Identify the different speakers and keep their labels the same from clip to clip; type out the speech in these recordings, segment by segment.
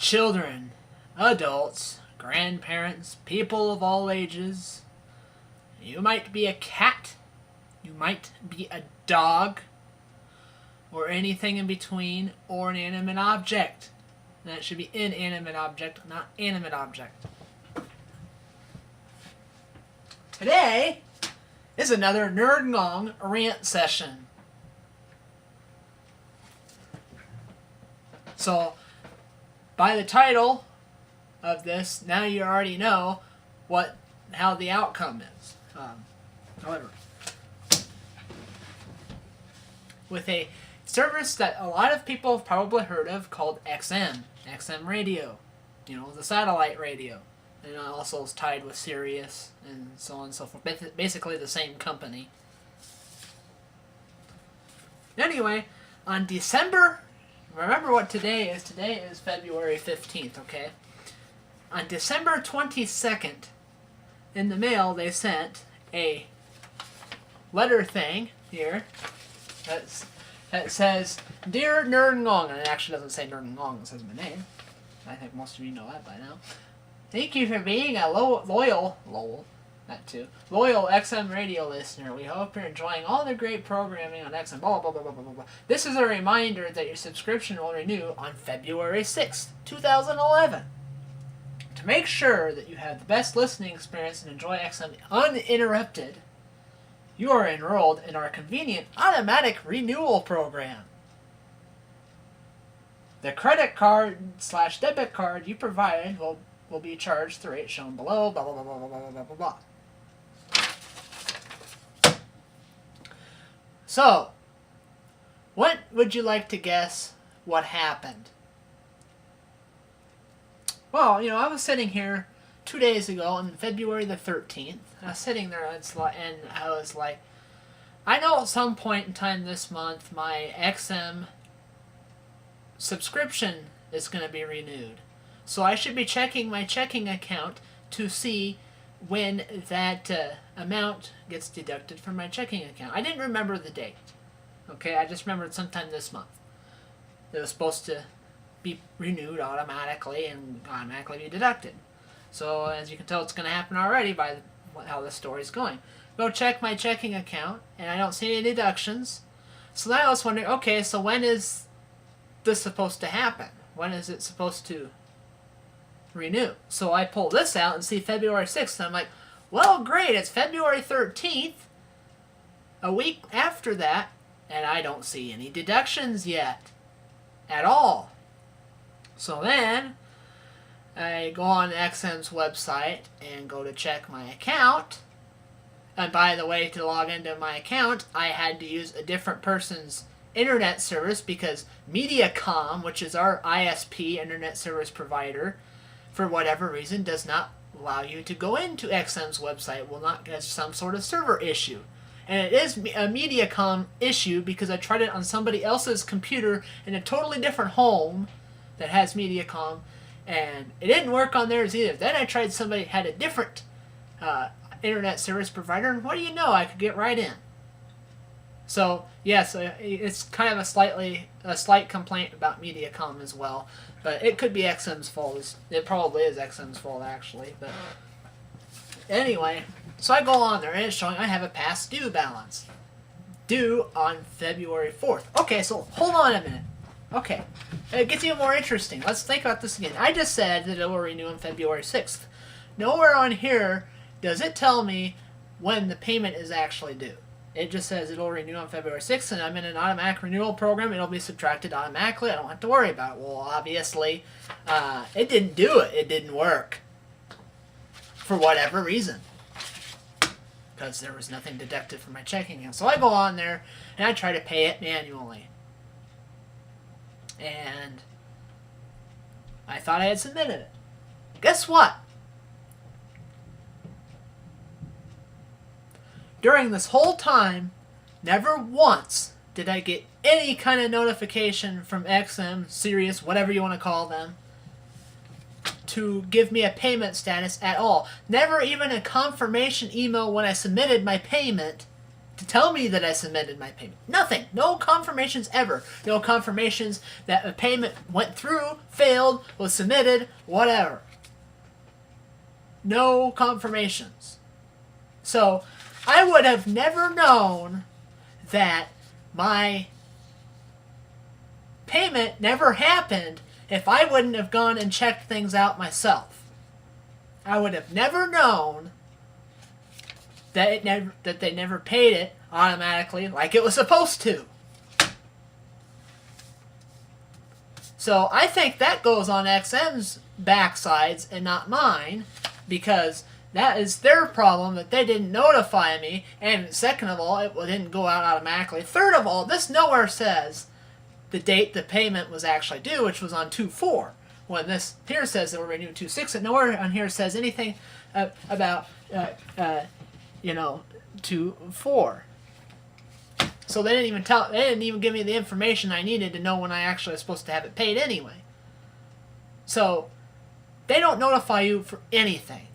Speaker 1: children, adults, grandparents, people of all ages. You might be a cat, you might be a dog, or anything in between, or an animate object. And that should be inanimate object, not animate object. Today is another Nerd Ngong rant session. So, by the title of this, now you already know how the outcome is. However, with a service that a lot of people have probably heard of called XM radio, the satellite radio, and also is tied with Sirius and so on and so forth. Basically the same company. Anyway, on remember what today is? Today is February 15th, okay? On December 22nd, in the mail, they sent a letter thing here that says, "Dear Nerd Ngong," and it actually doesn't say Nerd Ngong, it says my name. I think most of you know that by now. "Thank you for being a loyal XM radio listener. We hope you're enjoying all the great programming on XM, blah, blah, blah, blah, blah, blah. This is a reminder that your subscription will renew on February 6th, 2011. To make sure that you have the best listening experience and enjoy XM uninterrupted, you are enrolled in our convenient automatic renewal program. The credit card/debit card you provide will be charged the rate shown below, blah, blah, blah, blah, blah, blah, blah, blah, blah." So, what would you like to guess what happened? Well, I was sitting here 2 days ago on February the 13th. I was sitting there and I was like, I know at some point in time this month my XM subscription is going to be renewed. So I should be checking my checking account to see when that amount gets deducted from my checking account. I didn't remember the date. Okay, I just remembered sometime this month. It was supposed to be renewed automatically and automatically be deducted. So as you can tell, it's going to happen already by how the story's going. Go check my checking account, and I don't see any deductions. So then I was wondering, okay, so when is this supposed to happen? When is it supposed to renew? So I pull this out and see February 6th, and I'm like, well, great, it's February 13th, a week after that, and I don't see any deductions yet at all. So then I go on XM's website and go to check my account. And by the way, to log into my account, I had to use a different person's internet service because Mediacom, which is our ISP, internet service provider, for whatever reason does not allow you to go into XM's website. Will not get some sort of server issue. And it is a Mediacom issue because I tried it on somebody else's computer in a totally different home that has Mediacom, and it didn't work on theirs either. Then I tried somebody had a different internet service provider, and what do you know, I could get right in. So yes, it's kind of a slight complaint about Mediacom as well, but it could be XM's fault. It probably is XM's fault actually. But anyway, so I go on there and it's showing I have a past due balance, due on February 4th. Okay, so hold on a minute. Okay, it gets even more interesting. Let's think about this again. I just said that it will renew on February 6th. Nowhere on here does it tell me when the payment is actually due. It just says it'll renew on February 6th, and I'm in an automatic renewal program. It'll be subtracted automatically. I don't have to worry about it. Well, obviously, it didn't do it. It didn't work. For whatever reason. Because there was nothing deducted from my checking account. So I go on there, and I try to pay it manually. And I thought I had submitted it. Guess what? During this whole time, never once did I get any kind of notification from XM, Sirius, whatever you want to call them, to give me a payment status at all. Never even a confirmation email when I submitted my payment to tell me that I submitted my payment. Nothing. No confirmations ever. No confirmations that a payment went through, failed, was submitted, whatever. No confirmations. So I would have never known that my payment never happened if I wouldn't have gone and checked things out myself. I would have never known that they never paid it automatically like it was supposed to. So I think that goes on XM's backsides and not mine, because that is their problem that they didn't notify me, and second of all, it didn't go out automatically. Third of all, this nowhere says the date the payment was actually due, which was on 2/4. When this here says that we're renewing 2/6, and nowhere on here says anything about 2/4. So they didn't even give me the information I needed to know when I actually was supposed to have it paid anyway. So they don't notify you for anything.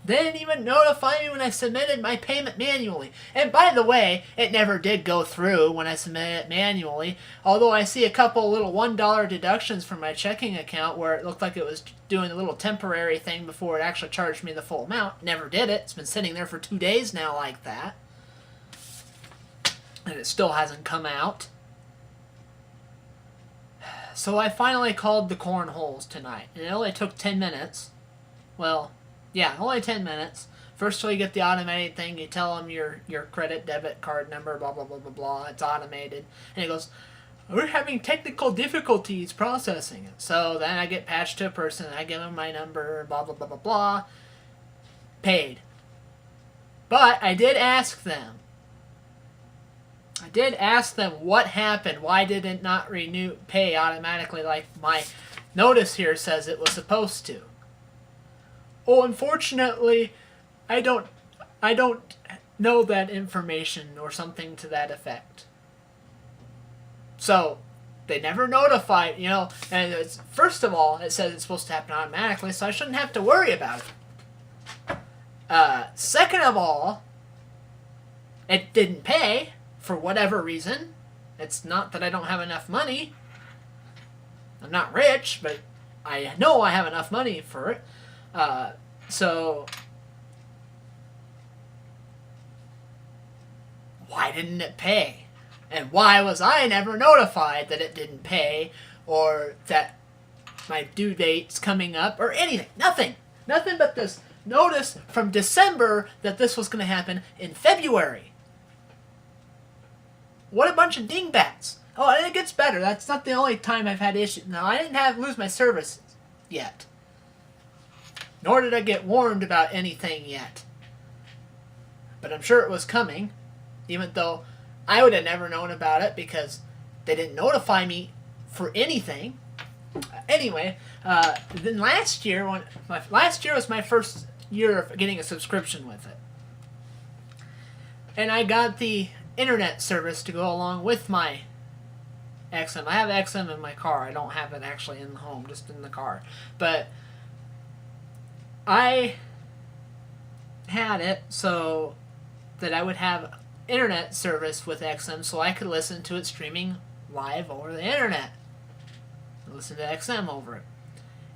Speaker 1: They didn't even notify me when I submitted my payment manually. And by the way, it never did go through when I submitted it manually. Although I see a couple little $1 deductions from my checking account where it looked like it was doing a little temporary thing before it actually charged me the full amount. Never did it. It's been sitting there for 2 days now like that. And it still hasn't come out. So I finally called the cornholes tonight. And it only took 10 minutes. Well, yeah, only 10 minutes. First, you get the automated thing. You tell them your credit, debit card number, blah, blah, blah, blah, blah. It's automated. And it goes, we're having technical difficulties processing it. So then I get patched to a person. I give them my number, blah, blah, blah, blah, blah. Paid. But I did ask them. What happened. Why did it not pay automatically like my notice here says it was supposed to? Oh, unfortunately, I don't know that information, or something to that effect. So they never notified, and first of all, it says it's supposed to happen automatically, so I shouldn't have to worry about it. Second of all, it didn't pay for whatever reason. It's not that I don't have enough money. I'm not rich, but I know I have enough money for it. So why didn't it pay? And why was I never notified that it didn't pay, or that my due date's coming up, or anything? Nothing but this notice from December that this was going to happen in February. What a bunch of dingbats. Oh, and it gets better. That's not the only time I've had issues. No, I didn't lose my service yet. Nor did I get warned about anything yet. But I'm sure it was coming, even though I would have never known about it because they didn't notify me for anything. Anyway, then last year was my first year of getting a subscription with it. And I got the internet service to go along with my XM. I have XM in my car. I don't have it actually in the home, just in the car. But I had it so that I would have internet service with XM so I could listen to it streaming live over the internet. Listen to XM over it.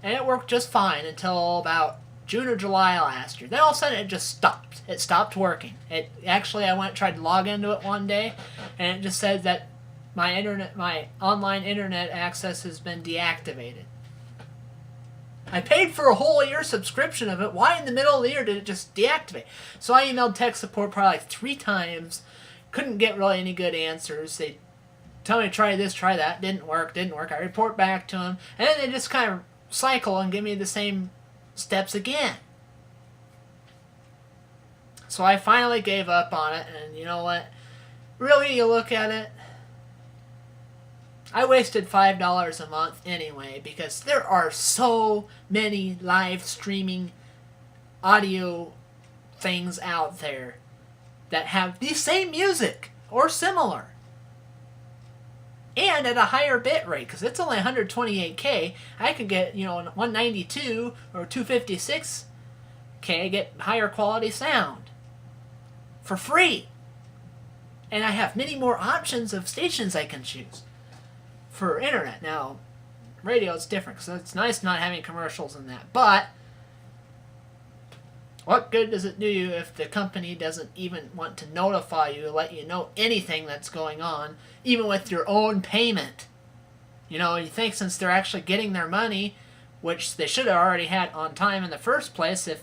Speaker 1: And it worked just fine until about June or July last year. Then all of a sudden it just stopped. It stopped working. I tried to log into it one day, and it just said that my online internet access has been deactivated. I paid for a whole year subscription of it. Why in the middle of the year did it just deactivate? So I emailed tech support probably like 3 times. Couldn't get really any good answers. They tell me to try this, try that. Didn't work. I report back to them. And then they just kind of cycle and give me the same steps again. So I finally gave up on it. And you know what? Really, you look at it, I wasted $5 a month anyway, because there are so many live streaming audio things out there that have the same music or similar, and at a higher bit rate, because it's only 128K. I could get 192 or 256K, get higher quality sound for free. And I have many more options of stations I can choose for internet. Now, radio is different, so it's nice not having commercials in that. But what good does it do you if the company doesn't even want to notify you, let you know anything that's going on, even with your own payment? You know, you think since they're actually getting their money, which they should have already had on time in the first place, if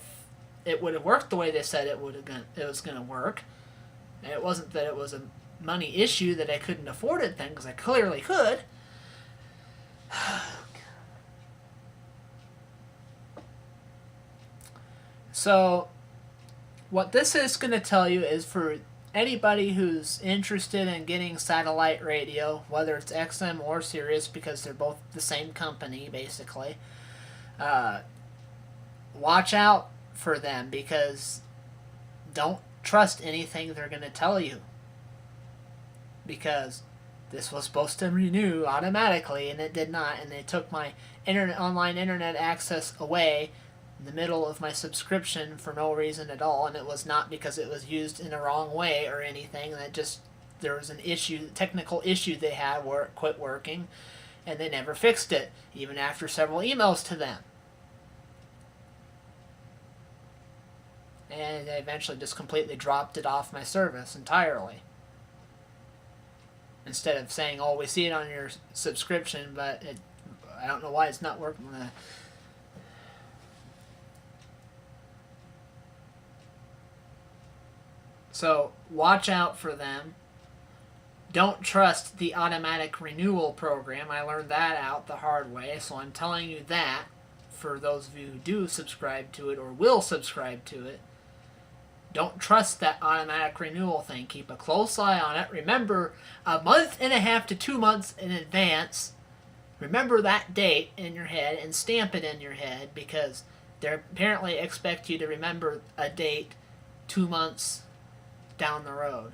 Speaker 1: it would have worked the way they said it was going to work. And it wasn't that it was a money issue that I couldn't afford it then, because I clearly could. So, what this is going to tell you is for anybody who's interested in getting satellite radio, whether it's XM or Sirius, because they're both the same company, basically, watch out for them, because don't trust anything they're going to tell you. Because this was supposed to renew automatically, and it did not, and they took my online internet access away in the middle of my subscription for no reason at all, and it was not because it was used in a wrong way or anything. That just, there was an issue, technical issue they had where it quit working, and they never fixed it, even after several emails to them. And they eventually just completely dropped it off my service entirely. Instead of saying, oh, we see it on your subscription, but I don't know why it's not working. So watch out for them. Don't trust the automatic renewal program. I learned that out the hard way, so I'm telling you that for those of you who do subscribe to it or will subscribe to it. Don't trust that automatic renewal thing. Keep a close eye on it. Remember, a month and a half to 2 months in advance, remember that date in your head and stamp it in your head, because they apparently expect you to remember a date 2 months down the road.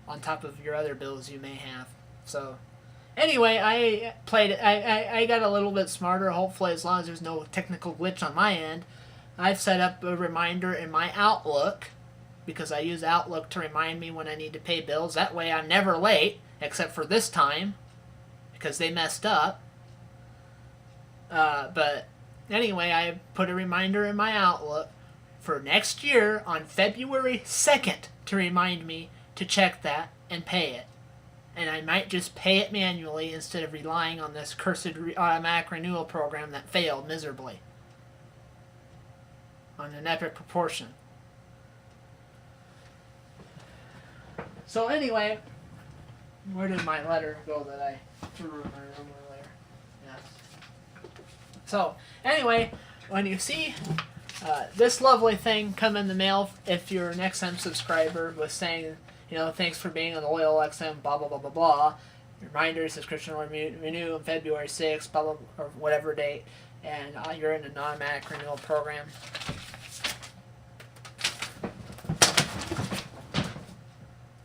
Speaker 1: On top of your other bills you may have. So anyway, I got a little bit smarter, hopefully, as long as there's no technical glitch on my end. I've set up a reminder in my Outlook, because I use Outlook to remind me when I need to pay bills. That way I'm never late, except for this time, because they messed up. But anyway, I put a reminder in my Outlook for next year on February 2nd to remind me to check that and pay it. And I might just pay it manually instead of relying on this cursed automatic renewal program that failed miserably on an epic proportion. So anyway, where did my letter go that I threw in my room earlier? Yeah. So anyway, when you see this lovely thing come in the mail, if you're an XM subscriber, with saying, you know, thanks for being an loyal XM, blah, blah, blah, blah, blah. Reminder, subscription will renew on February 6th, blah, blah, or whatever date, and you're in an automatic renewal program.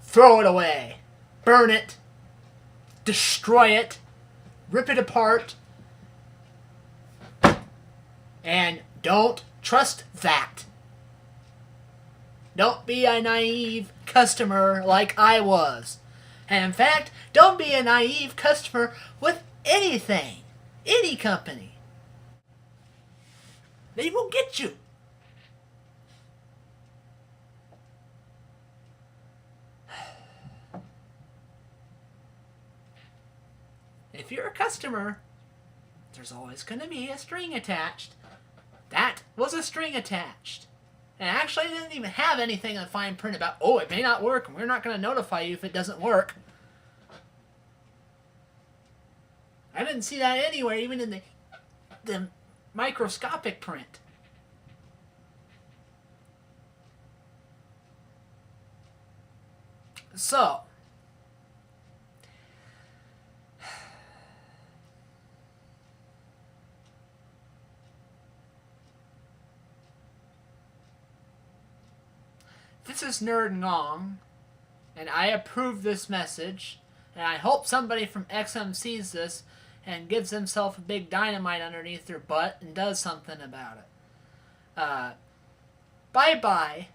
Speaker 1: Throw it away. Burn it. Destroy it. Rip it apart. And don't trust that. Don't be a naive customer like I was. And in fact, don't be a naive customer with anything. Any company. They will get you. If you're a customer, there's always going to be a string attached. That was a string attached. And actually, I didn't even have anything in fine print about, oh, it may not work, and we're not going to notify you if it doesn't work. I didn't see that anywhere, even in the microscopic print. So, this is Nerd Ngong, and I approve this message, and I hope somebody from XM sees this and gives themselves a big dynamite underneath their butt and does something about it. Bye bye.